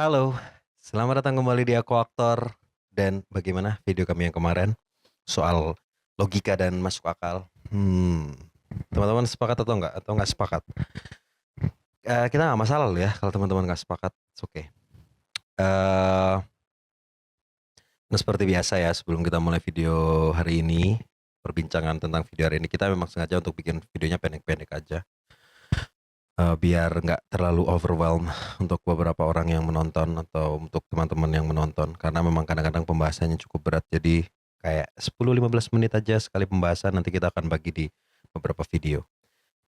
Halo, selamat datang kembali di Aku Aktor. Dan bagaimana video kami yang kemarin soal logika dan masuk akal? Teman-teman sepakat atau enggak? Atau enggak sepakat? Kita nggak masalah loh ya kalau teman-teman nggak sepakat. It's okay. Eh, nah seperti biasa ya, sebelum kita mulai video hari ini, perbincangan tentang video hari ini, kita memang sengaja untuk bikin videonya pendek-pendek aja. Biar nggak terlalu overwhelm untuk beberapa orang yang menonton atau untuk teman-teman yang menonton, karena memang kadang-kadang pembahasannya cukup berat. Jadi kayak 10-15 menit aja sekali pembahasan, nanti kita akan bagi di beberapa video.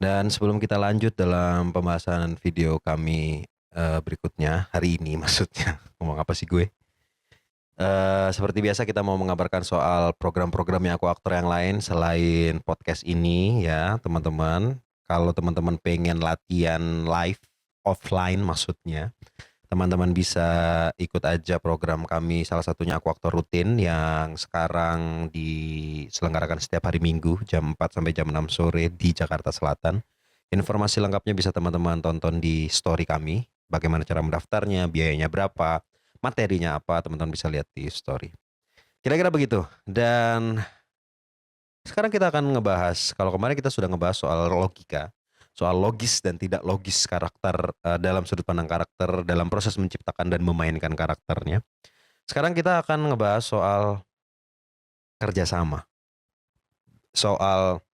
Dan sebelum kita lanjut dalam pembahasan video kami berikutnya hari ini, maksudnya ngomong apa sih gue? Seperti biasa kita mau mengabarkan soal program-program yang Aku Aktor yang lain selain podcast ini ya teman-teman. Kalau teman-teman pengen latihan live offline maksudnya, teman-teman bisa ikut aja program kami, salah satunya Aku Aktor Rutin yang sekarang diselenggarakan setiap hari Minggu jam 4 sampai jam 6 sore di Jakarta Selatan. Informasi lengkapnya bisa teman-teman tonton di story kami. Bagaimana cara mendaftarnya, biayanya berapa, materinya apa, teman-teman bisa lihat di story. Kira-kira begitu. Dan sekarang kita akan ngebahas, kalau kemarin kita sudah ngebahas soal logika, soal logis dan tidak logis karakter dalam sudut pandang karakter dalam proses menciptakan dan memainkan karakternya. Sekarang kita akan ngebahas soal kerjasama. Soal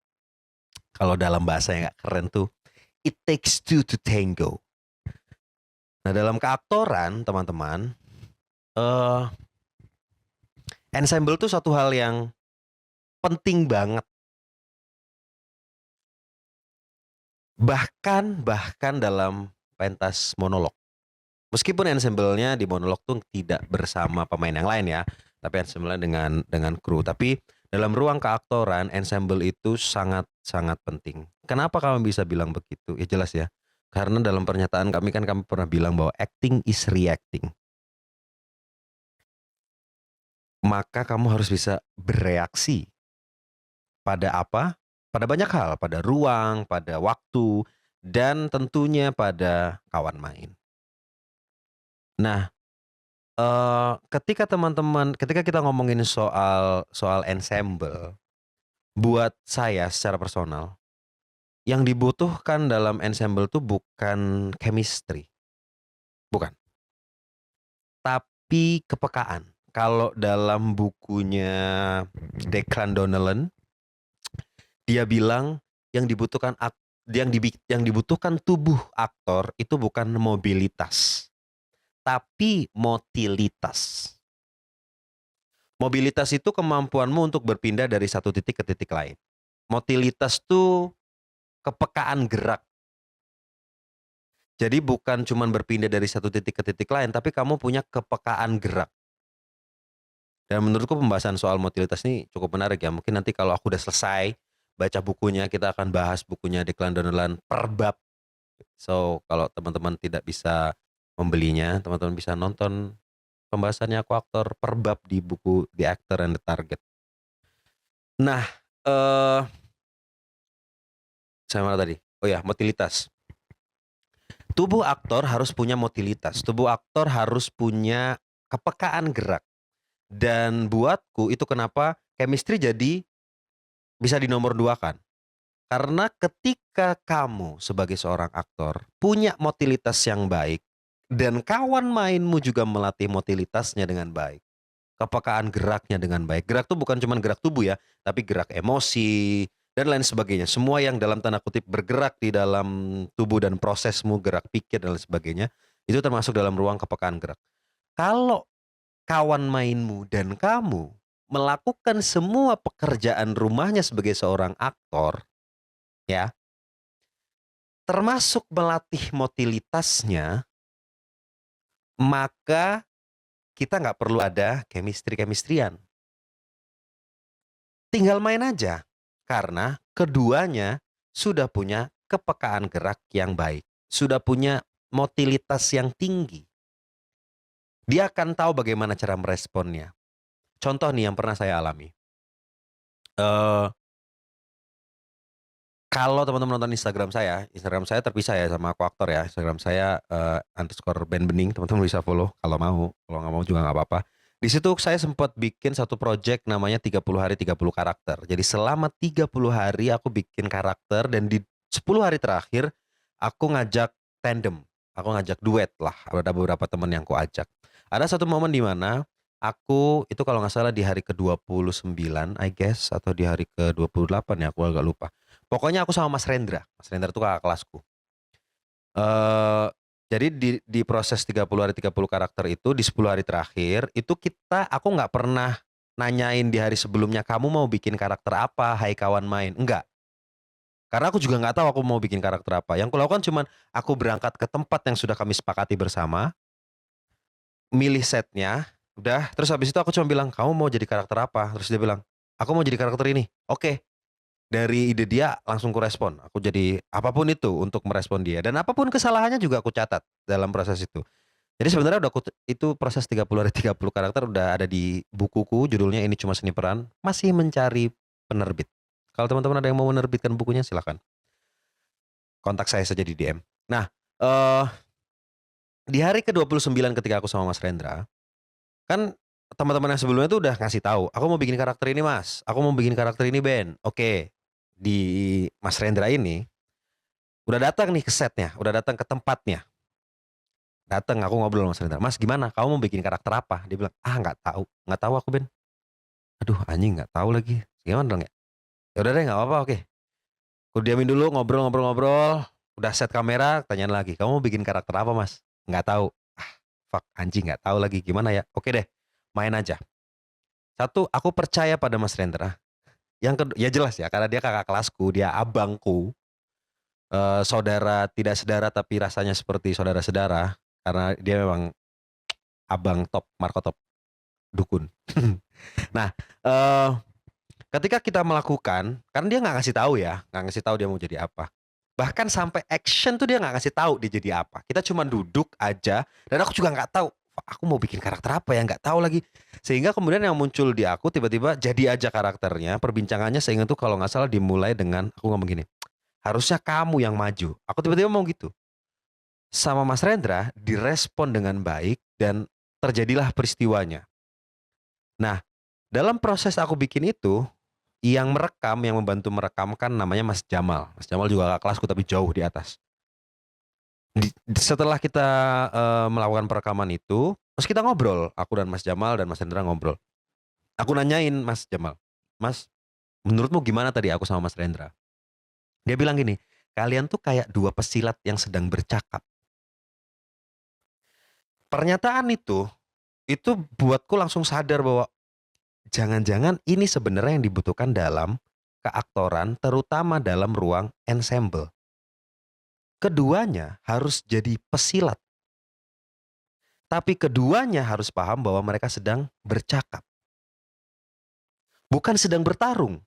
kalau dalam bahasa yang gak keren tuh, it takes two to tango. Nah dalam keaktoran teman-teman, eh ensemble tuh satu hal yang penting banget. Bahkan dalam pentas monolog. Meskipun ensemble-nya di monolog tuh tidak bersama pemain yang lain ya, tapi ensemble-nya dengan kru. Tapi dalam ruang keaktoran, ensemble itu sangat-sangat penting. Kenapa kamu bisa bilang begitu? Ya jelas ya. Karena dalam pernyataan kami kan kami pernah bilang bahwa acting is reacting. Maka kamu harus bisa bereaksi pada apa? Pada banyak hal, pada ruang, pada waktu, dan tentunya pada kawan main. Nah, ketika kita ngomongin soal soal ensemble, buat saya secara personal, yang dibutuhkan dalam ensemble tuh bukan chemistry, bukan, tapi kepekaan. Kalau dalam bukunya Declan Donnellan, dia bilang yang dibutuhkan yang dibutuhkan tubuh aktor itu bukan mobilitas, tapi motilitas. Mobilitas itu kemampuanmu untuk berpindah dari satu titik ke titik lain. Motilitas itu kepekaan gerak. Jadi bukan cuma berpindah dari satu titik ke titik lain, tapi kamu punya kepekaan gerak. Dan menurutku pembahasan soal motilitas ini cukup menarik ya. Mungkin nanti kalau aku udah selesai baca bukunya, kita akan bahas bukunya Declan Donnellan per bab. So, kalau teman-teman tidak bisa membelinya, teman-teman bisa nonton pembahasannya Aku Aktor per bab di buku The Actor and the Target. Nah, eh saya mana tadi? Oh ya, motilitas. Tubuh aktor harus punya motilitas. Tubuh aktor harus punya kepekaan gerak. Dan buatku itu kenapa chemistry jadi bisa dinomor dua kan. Karena ketika kamu sebagai seorang aktor punya motilitas yang baik dan kawan mainmu juga melatih motilitasnya dengan baik, kepekaan geraknya dengan baik. Gerak tuh bukan cuma gerak tubuh ya, tapi gerak emosi dan lain sebagainya. Semua yang dalam tanda kutip bergerak di dalam tubuh dan prosesmu, gerak pikir dan lain sebagainya, itu termasuk dalam ruang kepekaan gerak. Kalau kawan mainmu dan kamu melakukan semua pekerjaan rumahnya sebagai seorang aktor, ya, termasuk melatih motilitasnya, maka kita nggak perlu ada chemistry-chemistryan. Tinggal main aja, karena keduanya sudah punya kepekaan gerak yang baik, sudah punya motilitas yang tinggi. Dia akan tahu bagaimana cara meresponnya. Contoh nih yang pernah saya alami. Eh Kalau teman-teman nonton Instagram saya terpisah ya sama aku aktor ya. Instagram saya underscore Ben Bening, teman-teman bisa follow kalau mau. Kalau nggak mau juga nggak apa-apa. Di situ saya sempat bikin satu project namanya 30 hari 30 karakter. Jadi selama 30 hari aku bikin karakter dan di 10 hari terakhir aku ngajak tandem. Aku ngajak duet lah. Ada beberapa teman yang aku ajak. Ada satu momen di mana aku itu kalau nggak salah di hari ke-29 I guess atau di hari ke-28 ya aku agak lupa. Pokoknya aku sama Mas Rendra. Mas Rendra tuh kakak kelasku. Eh jadi di proses 30 hari 30 karakter itu di 10 hari terakhir itu aku nggak pernah nanyain di hari sebelumnya kamu mau bikin karakter apa, hai kawan main. Enggak. Karena aku juga nggak tahu aku mau bikin karakter apa. Yang kulakukan cuman aku berangkat ke tempat yang sudah kami sepakati bersama, milih setnya, udah. Terus habis itu aku cuma bilang, kamu mau jadi karakter apa? Terus dia bilang, aku mau jadi karakter ini. Oke, dari ide dia langsung ku respon. Aku jadi apapun itu untuk merespon dia dan apapun kesalahannya juga aku catat dalam proses itu. Jadi sebenarnya itu proses 30 hari 30 karakter udah ada di bukuku judulnya Ini Cuma Seni Peran, masih mencari penerbit. Kalau teman-teman ada yang mau menerbitkan bukunya silakan. Kontak saya saja di DM. Nah, eh di hari ke-29 ketika aku sama Mas Rendra, kan teman-teman yang sebelumnya tuh udah ngasih tahu, aku mau bikin karakter ini Mas, aku mau bikin karakter ini Ben. Oke, di Mas Rendra ini udah datang nih ke setnya, udah datang ke tempatnya. Datang aku ngobrol sama Mas Rendra, Mas gimana? Kamu mau bikin karakter apa? Dia bilang, ah nggak tahu aku Ben. Aduh anjing nggak tahu lagi. Gimana dong ya? Ya udah deh nggak apa-apa oke. Aku diamin dulu ngobrol-ngobrol-ngobrol. Udah set kamera, tanyain lagi, kamu mau bikin karakter apa Mas? Nggak tahu. Ah, fuck anjing nggak tahu lagi gimana ya? Oke deh, main aja. Satu, aku percaya pada Mas Rendra. Yang kedua, ya jelas ya, karena dia kakak kelasku, dia abangku, saudara tidak sedara tapi rasanya seperti saudara-sedara, karena dia memang abang top, markotop, dukun. Nah, eh ketika kita melakukan, karena dia nggak ngasih tahu ya, nggak ngasih tahu dia mau jadi apa. Bahkan sampai action tuh dia nggak ngasih tahu dia jadi apa. Kita cuma duduk aja, dan aku juga nggak tahu, aku mau bikin karakter apa ya, nggak tahu lagi. Sehingga kemudian yang muncul di aku tiba-tiba jadi aja karakternya, perbincangannya sehingga tuh kalau nggak salah dimulai dengan aku ngomong gini, harusnya kamu yang maju. Aku tiba-tiba mau gitu. Sama Mas Rendra direspon dengan baik dan terjadilah peristiwanya. Nah, dalam proses aku bikin itu, yang merekam, yang membantu merekam kan namanya Mas Jamal. Mas Jamal juga kakak kelasku tapi jauh di atas. Setelah kita melakukan perekaman itu, terus kita ngobrol, aku dan Mas Jamal dan Mas Hendra ngobrol. Aku nanyain Mas Jamal, Mas, menurutmu gimana tadi aku sama Mas Rendra? Dia bilang gini, kalian tuh kayak dua pesilat yang sedang bercakap. Pernyataan itu buatku langsung sadar bahwa jangan-jangan ini sebenarnya yang dibutuhkan dalam keaktoran, terutama dalam ruang ensemble. Keduanya harus jadi pesilat, tapi keduanya harus paham bahwa mereka sedang bercakap, bukan sedang bertarung.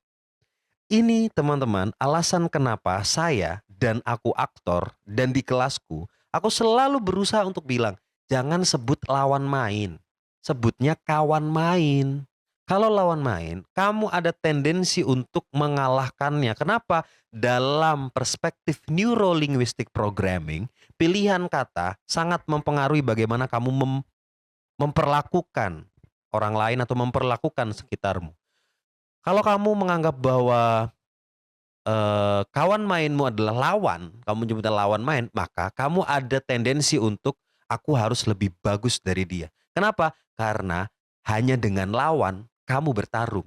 Ini teman-teman alasan kenapa saya dan aku aktor dan di kelasku, aku selalu berusaha untuk bilang, jangan sebut lawan main, sebutnya kawan main. Kalau lawan main, kamu ada tendensi untuk mengalahkannya. Kenapa? Dalam perspektif neurolinguistic programming, pilihan kata sangat mempengaruhi bagaimana kamu memperlakukan orang lain atau memperlakukan sekitarmu. Kalau kamu menganggap bahwa kawan mainmu adalah lawan, kamu menyebutnya lawan main, maka kamu ada tendensi untuk aku harus lebih bagus dari dia. Kenapa? Karena hanya dengan lawan kamu bertarung.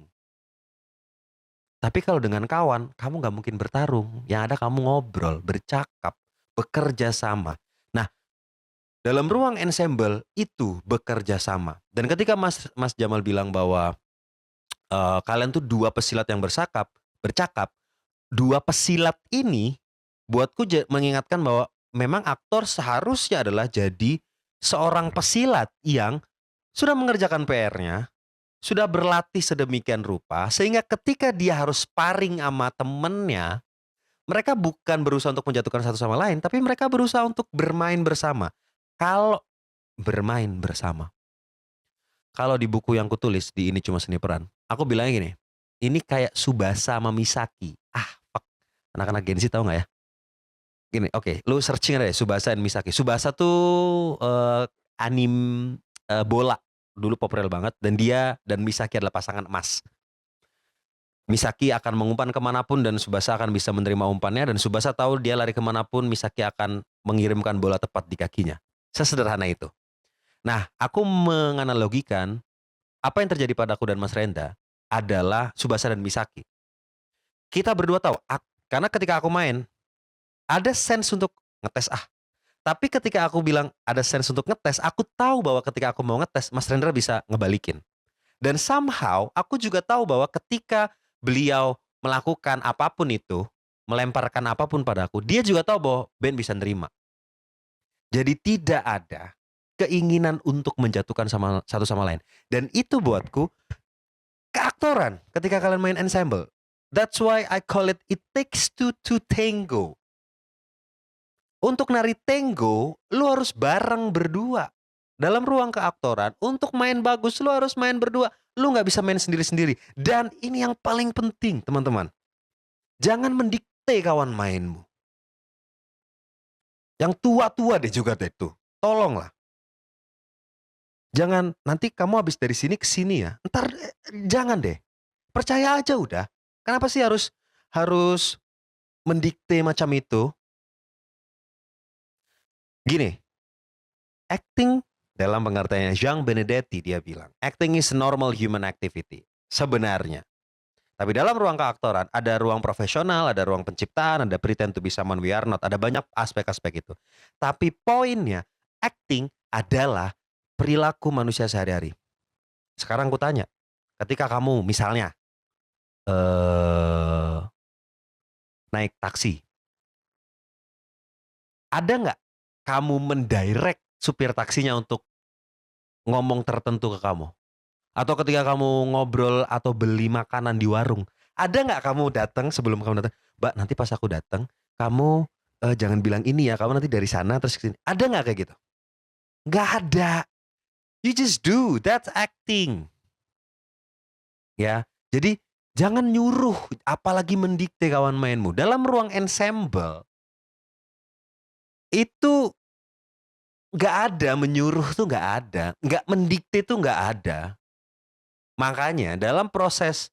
Tapi kalau dengan kawan, kamu nggak mungkin bertarung. Yang ada kamu ngobrol, bercakap, bekerja sama. Nah, dalam ruang ensemble itu bekerja sama. Dan ketika Mas Jamal bilang bahwa kalian tuh dua pesilat yang bercakap, dua pesilat ini buatku mengingatkan bahwa memang aktor seharusnya adalah jadi seorang pesilat yang sudah mengerjakan PR-nya, sudah berlatih sedemikian rupa sehingga ketika dia harus sparring sama temennya, mereka bukan berusaha untuk menjatuhkan satu sama lain, tapi mereka berusaha untuk bermain bersama. Kalau bermain bersama. Kalau di buku yang kutulis di Ini Cuma Seni Peran, aku bilangnya gini, ini kayak Subasa sama Misaki. Ah, fuck. Anak-anak Gen Z tahu nggak ya? Gini, oke, lu searching aja deh, Tsubasa dan Misaki. Tsubasa tuh anim bola dulu populer banget, dan dia dan Misaki adalah pasangan emas. Misaki akan mengumpan kemanapun dan Tsubasa akan bisa menerima umpannya, dan Tsubasa tahu dia lari kemanapun Misaki akan mengirimkan bola tepat di kakinya. Sesederhana itu. Nah, aku menganalogikan apa yang terjadi padaku dan Mas Renda adalah Tsubasa dan Misaki. Kita berdua tahu, karena ketika aku main, ada sense untuk ngetes Tapi ketika aku bilang ada sense untuk ngetes, aku tahu bahwa ketika aku mau ngetes, Mas Rendra bisa ngebalikin. Dan somehow aku juga tahu bahwa ketika beliau melakukan apapun itu, melemparkan apapun padaku, dia juga tahu bahwa Ben bisa nerima. Jadi tidak ada keinginan untuk menjatuhkan satu sama lain. Dan itu buatku keaktoran ketika kalian main ensemble. That's why I call it takes two to tango. Untuk nari tango, lu harus bareng berdua. Dalam ruang keaktoran, untuk main bagus, lu harus main berdua. Lu nggak bisa main sendiri-sendiri. Dan ini yang paling penting, teman-teman. Jangan mendikte kawan mainmu. Yang tua-tua deh juga deh tuh. Tolonglah. Jangan, nanti kamu habis dari sini ke sini ya. Ntar, jangan deh. Percaya aja udah. Kenapa sih harus mendikte macam itu? Gini, acting dalam pengertiannya Jean Benedetti dia bilang, acting is normal human activity. Sebenarnya. Tapi dalam ruang keaktoran ada ruang profesional, ada ruang penciptaan, ada pretend to be someone we are not, ada banyak aspek-aspek itu. Tapi poinnya, acting adalah perilaku manusia sehari-hari. Sekarang aku tanya, ketika kamu misalnya naik taksi, ada nggak kamu mendirect supir taksinya untuk ngomong tertentu ke kamu? Atau ketika kamu ngobrol atau beli makanan di warung, ada nggak kamu datang sebelum kamu datang, Mbak nanti pas aku datang, kamu jangan bilang ini ya, kamu nanti dari sana terus kesini. Ada nggak kayak gitu? Nggak ada. You just do, that's acting. Ya, jadi jangan nyuruh, apalagi mendikte kawan mainmu. Dalam ruang ensemble, itu nggak ada menyuruh tuh nggak ada, nggak mendikte tuh nggak ada. Makanya dalam proses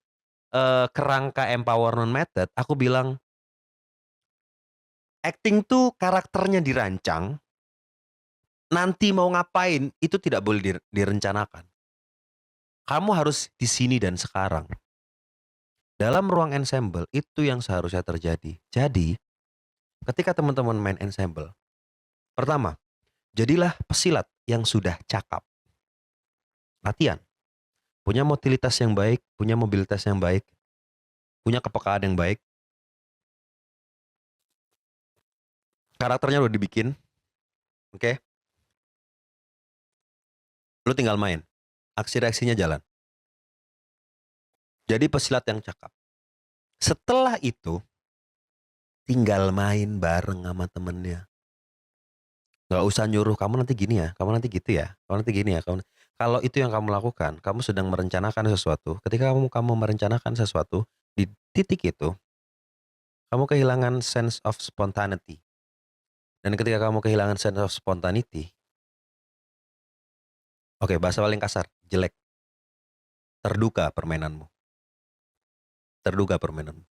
kerangka empowerment method, aku bilang acting tuh karakternya dirancang, nanti mau ngapain itu tidak boleh direncanakan. Kamu harus di sini dan sekarang. Dalam ruang ensemble itu yang seharusnya terjadi. Jadi, ketika teman-teman main ensemble, pertama, jadilah pesilat yang sudah cakap. Latihan. Punya motilitas yang baik, punya mobilitas yang baik, punya kepekaan yang baik. Karakternya udah dibikin, oke? Lu tinggal main. Aksi-reaksinya jalan. Jadi pesilat yang cakap. Setelah itu, tinggal main bareng sama temennya. Gak usah nyuruh, kamu nanti gini ya, kamu nanti gitu ya, kamu nanti gini ya. Kalau itu yang kamu lakukan, kamu sedang merencanakan sesuatu. Ketika kamu merencanakan sesuatu, di titik itu, kamu kehilangan sense of spontaneity. Dan ketika kamu kehilangan sense of spontaneity, oke, bahasa paling kasar, jelek. Terduga permainanmu. Terduga permainanmu.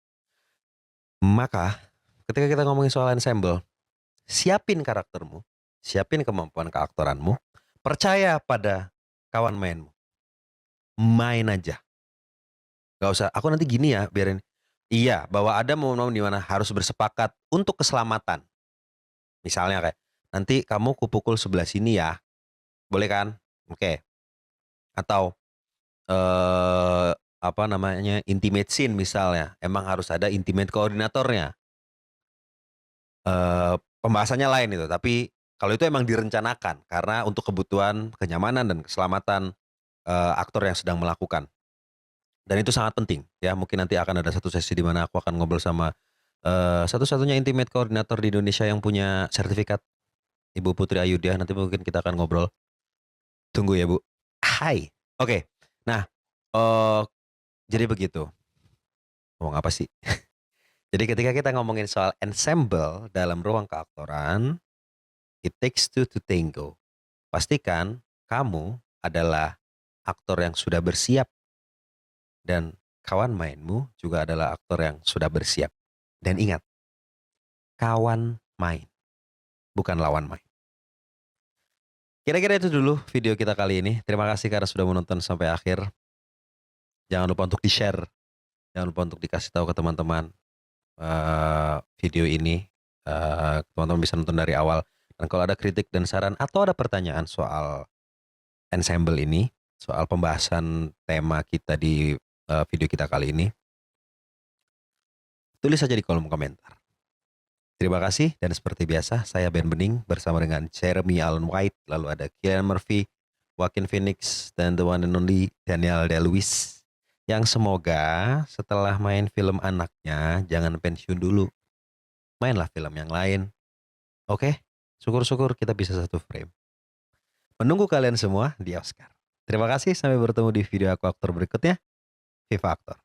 Maka, ketika kita ngomongin soal ensemble, siapin karaktermu, siapin kemampuan keaktoranmu, percaya pada kawan mainmu. Main aja. Gak usah, aku nanti gini ya, biarin. Iya, bahwa ada momen-momen di mana harus bersepakat untuk keselamatan. Misalnya kayak, nanti kamu kupukul sebelah sini ya. Boleh kan? Oke. Atau, apa namanya, intimate scene misalnya. Emang harus ada intimate koordinatornya. Pembahasannya lain itu, tapi kalau itu emang direncanakan karena untuk kebutuhan kenyamanan dan keselamatan aktor yang sedang melakukan. Dan itu sangat penting ya. Mungkin nanti akan ada satu sesi di mana aku akan ngobrol sama satu-satunya intimate koordinator di Indonesia yang punya sertifikat, Ibu Putri Ayudya. Nanti mungkin kita akan ngobrol. Tunggu ya, Bu. Hai. Oke. Nah, jadi begitu. Ngomong apa sih? Jadi ketika kita ngomongin soal ensemble dalam ruang keaktoran, it takes two to tango. Pastikan kamu adalah aktor yang sudah bersiap dan kawan mainmu juga adalah aktor yang sudah bersiap. Dan ingat, kawan main, bukan lawan main. Kira-kira itu dulu video kita kali ini. Terima kasih karena sudah menonton sampai akhir. Jangan lupa untuk di-share, jangan lupa untuk dikasih tahu ke teman-teman video ini. Teman-teman bisa nonton dari awal. Dan kalau ada kritik dan saran atau ada pertanyaan soal ensemble ini, soal pembahasan tema kita di video kita kali ini, tulis saja di kolom komentar. Terima kasih dan seperti biasa saya Ben Bening bersama dengan Jeremy Allen White, lalu ada Cillian Murphy, Joaquin Phoenix, dan the one and only Daniel Day-Lewis. Yang semoga setelah main film anaknya jangan pensiun dulu. Mainlah film yang lain. Oke, syukur-syukur kita bisa satu frame. Menunggu kalian semua di Oscar. Terima kasih, sampai bertemu di video aku aktor berikutnya. Viva Aktor.